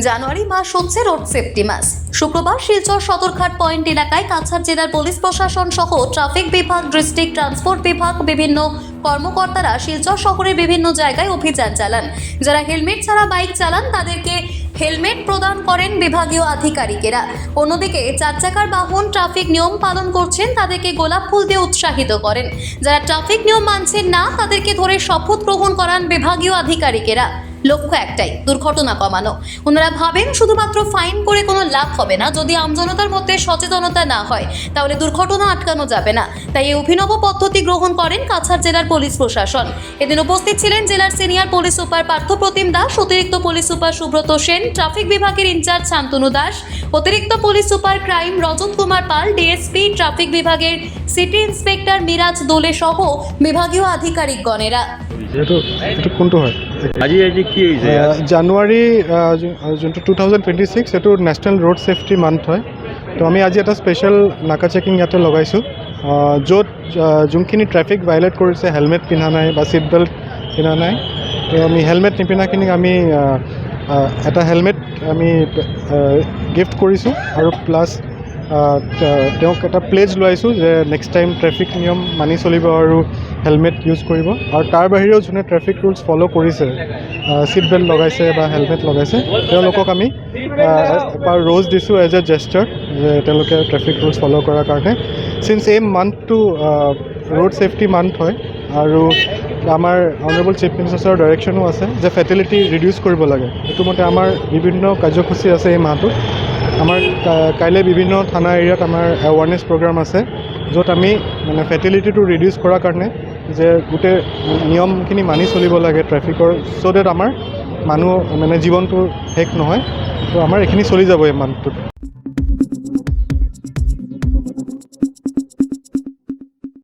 জানুয়ারি মাস হচ্ছে road safety মাস। শুক্রবার Silchar Sadarghat point এলাকায় কাছাড় জেলার পুলিশ প্রশাসন সহ ট্রাফিক বিভাগ, ডিস্ট্রিক্ট ট্রান্সপোর্ট বিভাগ, বিভিন্ন কর্মকর্তারা শিলচর শহরের বিভিন্ন জায়গায় অভিযান চালান। যারা হেলমেট ছাড়া বাইক চালান তাদেরকে হেলমেট প্রদান করেন বিভাগীয় আধিকারিকেরা। অন্যদিকে চার চাকার বাহন ট্রাফিক নিয়ম পালন করছেন তাদেরকে গোলাপ ফুল দিয়ে উৎসাহিত করেন। যারা ট্রাফিক নিয়ম মানছেন না তাদেরকে ধরে শপথ গ্রহণ করান বিভাগীয় আধিকারিকেরা। লক্ষ্য একটাই, দুর্ঘটনা কমানো। ওনারা ভাবেন শুধুমাত্র ফাইন করে কোনো লাভ হবে না, যদি আমজনতার মধ্যে সচেতনতা না হয় তাহলে দুর্ঘটনা আটকানো যাবে না। তাই এই অভিনব পদ্ধতি গ্রহণ করেন কাছাড় জেলার পুলিশ প্রশাসন। এদিন উপস্থিত ছিলেন জেলার senior police super Parthapratim Das, অতিরিক্ত পুলিশ সুপার সুব্রত সেন, ট্রাফিক বিভাগের ইনচার্জ শান্তনু দাস, অতিরিক্ত পুলিশ সুপার ক্রাইম রজত কুমার পাল, ডিএসপি ট্রাফিক বিভাগের সিটি ইন্সপেক্টর মিরাজ দোলে সহ বিভাগীয় আধিকারিকগণেরা। এইটো কোনটো হয় আজি কি হৈছে জানুৱাৰী যোনটো 2026 এইটো নেশ্যনেল ৰোড ছেফটি মান্থ হয়। তো আমি আজি এটা স্পেচিয়েল নাকা চেকিং ইয়াতে লগাইছোঁ, য'ত যোনখিনি ট্ৰেফিক ভাইলেট কৰিছে, হেলমেট পিন্ধা নাই বা ছিট বেল্ট পিন্ধা নাই, তো আমি হেলমেট নিপিন্ধাখিনিক আমি এটা হেলমেট আমি গিফ্ট কৰিছোঁ আৰু প্লাছ তেওঁক এটা প্লেজ লোৱাইছোঁ যে নেক্সট টাইম ট্ৰেফিক নিয়ম মানি চলিব আৰু হেলমেট ইউজ কৰিব। আৰু তাৰ বাহিৰেও যোনে ট্ৰেফিক ৰুলছ ফ'ল' কৰিছে, ছিট বেল্ট লগাইছে বা হেলমেট লগাইছে, তেওঁলোকক আমি এবাৰ ৰ'জ দিছোঁ এজ এ জেষ্টাৰ যে তেওঁলোকে ট্ৰেফিক ৰুলছ ফ'ল' কৰাৰ কাৰণে। চিন্স এই মান্থটো ৰোড ছেফটি মান্থ হয় আৰু আমাৰ অনাৰেবল চিফ মিনিষ্টাৰৰ ডাইৰেকশ্যনো আছে যে ফেটেলিটি ৰিডিউচ কৰিব লাগে। এইটো মতে আমাৰ বিভিন্ন কাৰ্যসূচী আছে এই মাহটোত। আমাৰ কাইলৈ বিভিন্ন থানা এৰিয়াত আমাৰ এৱাৰনেছ প্ৰগ্ৰাম আছে, য'ত আমি মানে ফেটেলিটিটো ৰিডিউচ কৰাৰ কাৰণে যে গোটেই নিয়মখিনি মানি চলিব লাগে ট্ৰেফিকৰ, চ' ডেট আমাৰ মানুহ মানে জীৱনটো শেষ নহয়। তো আমাৰ এইখিনি চলি যাব এই মান্থটোত।